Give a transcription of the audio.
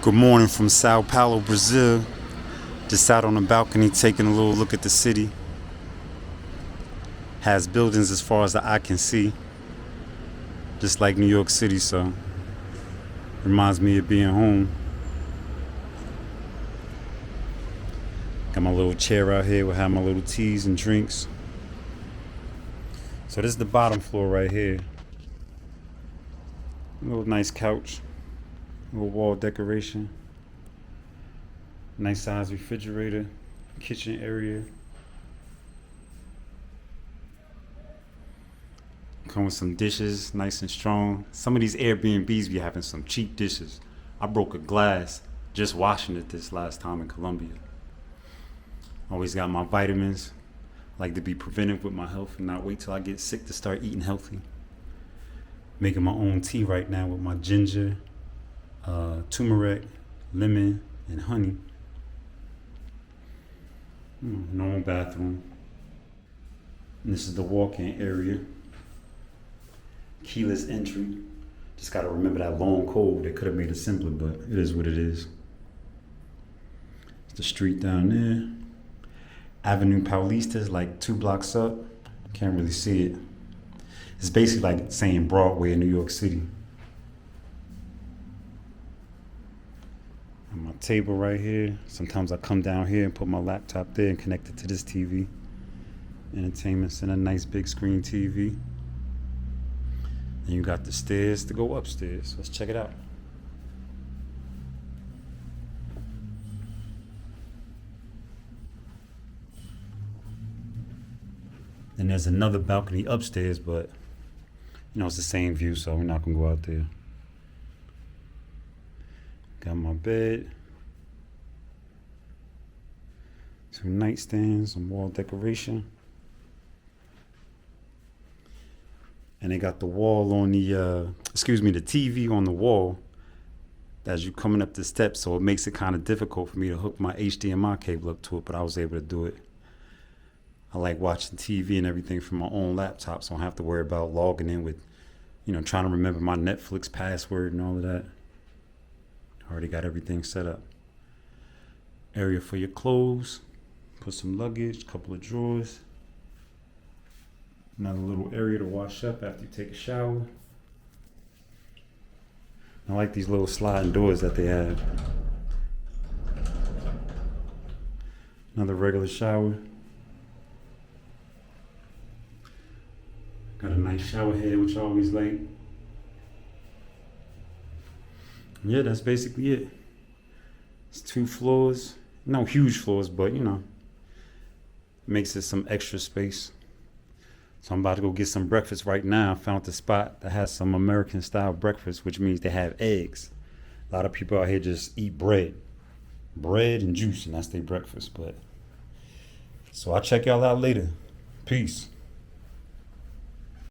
Good morning from Sao Paulo, Brazil. Just out on the balcony taking a little look at the city. Has buildings as far as the eye can see. Just like New York City, so reminds me of being home. Got my little chair out here. We'll have my little teas and drinks. So this is the bottom floor right here. A little nice couch. Little wall decoration. Nice size refrigerator. Kitchen area. Come with some dishes, nice and strong. Some of these Airbnbs be having some cheap dishes. I broke a glass just washing it this last time in Colombia. Always got my vitamins. Like to be preventive with my health and not wait till I get sick to start eating healthy. Making my own tea right now with my ginger, turmeric, lemon, and honey. Normal bathroom. And this is the walk-in area. Keyless entry. Just gotta remember that long code. They could have made it simpler, but it is what it is. It's the street down there. Avenue Paulista is like 2 blocks up. Can't really see it. It's basically like saying Broadway in New York City. And my table right here. Sometimes I come down here and put my laptop there and connect it to this TV. Entertainment's in a nice big screen TV. And you got the stairs to go upstairs. Let's check it out. And there's another balcony upstairs, but it's the same view, so we're not gonna go out there. Got my bed, some nightstands, some wall decoration. And they got the wall on the TV on the wall as you coming up the steps, so it makes it kind of difficult for me to hook my HDMI cable up to it, but I was able to do it. I like watching TV and everything from my own laptop, so I don't have to worry about logging in with, trying to remember my Netflix password and all of that. I already got everything set up. Area for your clothes, put some luggage, couple of drawers. Another little area to wash up after you take a shower. I like these little sliding doors that they have. Another regular shower. Got a nice shower head, which I always like. Yeah, that's basically it. It's 2 floors. No huge floors, but makes it some extra space. So I'm about to go get some breakfast right now. I found the spot that has some American style breakfast, which means they have eggs. A lot of people out here just eat bread and juice, and that's their breakfast. So I'll check y'all out later. Peace.